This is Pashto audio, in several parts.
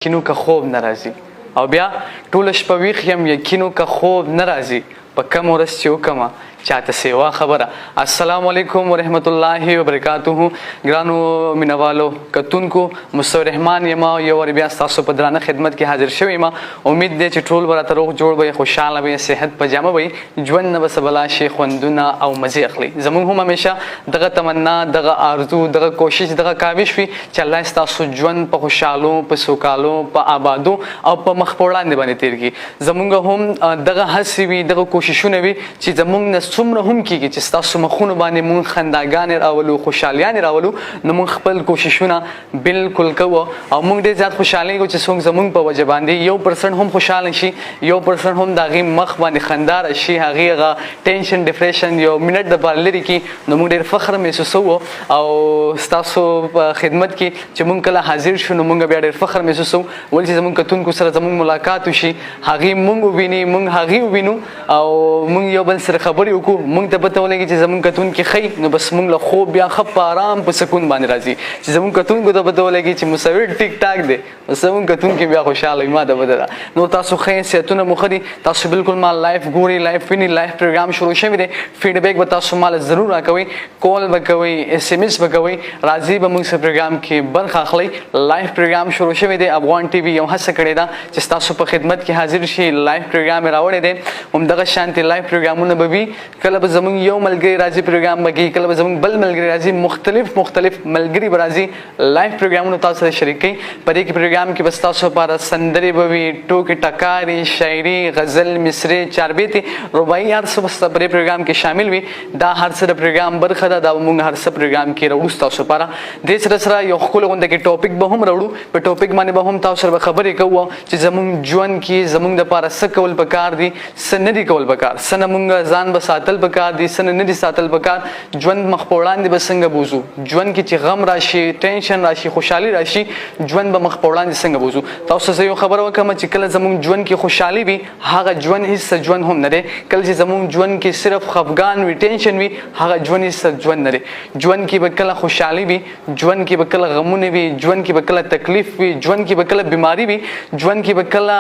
یقینو که خوب ناراضي او بیا ټول شپه ویښ یم یقینو که خوب ناراضي په کم ورځ چې وکمه چاته سیوا خبره. السلام علیکم ورحمت الله وبرکاته. ګرانو مینوالو کتونکو مستور رحمان یم یو ور بیا تاسو په درانه خدمت کې حاضر شوی یم. امید دی چې ټول ورته روغ جوړ وي، خوشاله وي، صحت په جامه وي، ژوند نه بس بلا شي خوندونه او مزه اخلي. زموږ هم همیشه دغه تمنا، دغه آرزو، دغه کوشش، دغه کاوش وي چې الله تاسو ژوند په خوشالو، په سوکالو، په آبادو او په مخ په وړاندې باندې تیر کړي. زموږ هم دغه هڅې وي، دغه کوششونه وي چې زموږ نه څومره هم کېږي چې ستاسو مخونو باندې مونږ خنداګانې راولو، خوشحالیانې راولو، نو مونږ خپل کوششونه بالکل کوو او مونږ ډېر زیات خوشحالیږو چې څوک زموږ په وجه باندې 1% هم خوشحاله شي، 1% هم د هغې مخ باندې خندا راشي، هغې هغه ټینشن ډپریشن یو منټ دپاره لرې کړي. نو مونږ ډېر فخر محسوسوو او ستاسو په خدمت کې چې مونږ کله حاضر شو نو مونږ بیا ډېر فخر محسوسوو ولې چې زموږ کتونکو سره زموږ ملاقات وشي، هغې مونږ وویني، مونږ هغې ووینو او مونږ یو بل سره خبرې وکړو. مونږ ته پته ولګي چې زموږ کتونکي ښي نو بس مونږ له خوب بیا ښه په ارام په سکون باندې راځي. چې زموږ کتونکو ته پته ولګي چې مصور ټیک ټاک دی، بس زموږ کتونکي بیا خوشحاله وي. ما ته پته ده. نو تاسو ښه صحتونه مو ښه دي، تاسو بالکل ما لایف ګورئ، لایف وینئ، لایف پروګرام شروع شوی دی. فیډبیک به تاسو ماله ضرور راکوئ، کال به کوئ، SMS به کوئ، راځئ به موږ سره پروګرام کې برخه اخلئ. لایف پروګرام شروع شوی دی. افغان ټي وي یو هڅه کړې ده چې ستاسو په خدمت کې حاضر شي. لایف پروګرام یې راوړی دی. همدغه شانتې لایف پروګرامونه به وي. کله به زموږ یو ملګری راځي پروګرام به کوي، کله به زموږ بل ملګری راځي، مختلف ملګري به راځي لایف پروګرامونه تاسو سره شریک کوي. په دې کې پروګرام کې به ستاسو لپاره سندرې به وي، ټوکې ټکارې، شاعري، غزل، مصرې، چاربیتې، رباعي، هر څه به په دې پروګرام کې شامل وي. دا هر څه د پروګرام برخه ده. دا موږ هر څه پروګرام کې راوړو ستاسو لپاره. دې سره یو ښکلی غونډه کې ټاپک به هم راوړو. په ټاپک باندې به هم تاسو سره خبرې کوو چې زموږ ژوند کې زموږ دپاره څه کول پکار دي، څه نه دي کول پکار، څه نه موږ ځان به ساتل پکار دي، څه نه دي ساتل پکار. ژوند مخ په وړاندې به څنګه بوځو، ژوند کې چې غم راشي، ټینشن راشي، خوشحالي راشي، ژوند به مخ په وړاندې څنګه بوځو. تاسو زه یو خبره وکړم چې کله زموږ ژوند کې خوشحالي وي هغه ژوند هیڅ ژوند هم نه دی. کله چې زموږ ژوند کې صرف خفګان وي، ټینشن وي، هغه ژوند هیڅ ژوند نه دی. ژوند کې به کله خوشحالي وي، ژوند کې به کله غمونه وي، ژوند کې به کله تکلیف وي، ژوند کې به کله بیماري وي، ژوند کې به کله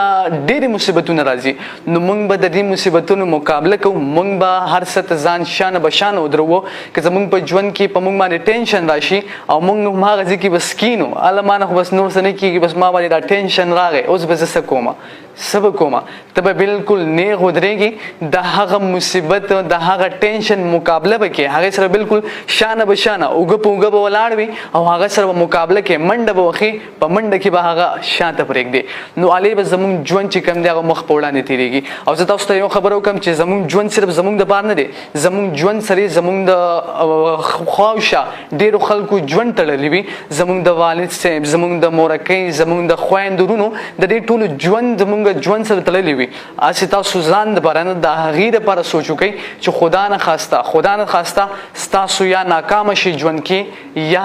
ډېرې مصیبتونه راځي. نو موږ به د دې مصیبتونو مقابله کوو. موږ به هر څه ته ځان شانه به شانه ودرو. که زموږ په ژوند کې په موږ باندې ټینشن راشي او موږ هم هغه ځای کې بس کینو، هله ما نه خو بس نور څه نه کېږي، بس ما باندې دا ټینشن راغی، اوس به زه څه کومه، څه به کومه. ته به بالکل نیغ ودرېږي، د هغه مصیبت، د هغه ټینشن مقابله به کوې، هغې سره بالکل شانه به شانه، اوږه په اوږه به ولاړ وي او هغه سره به مقابله کوې، منډه به وخې، په منډه کې به هغه شاته پرېږدې. نو هلې به زموږ ژوند چې کوم دی هغه مخ په وړاندې تېرېږي. او زه تاسو ته یو خبره وکړم چې زموږ ژوند صرف زموږ دپاره نه دی، زموږ ژوند سره زموږ د خواوشا ډېرو خلکو ژوند تړلی وي. زموږ د والد صاحب، زموږ د مورکۍ، زموږ د خویندو ورونو، د دې ټولو ژوند زموږ ژوند سره تړلی وي. هسې تاسو ځان دپاره نه، د هغې دپاره سوچ وکئ چې خدا نه خواسته ستاسو یا ناکامه شي ژوند کې یا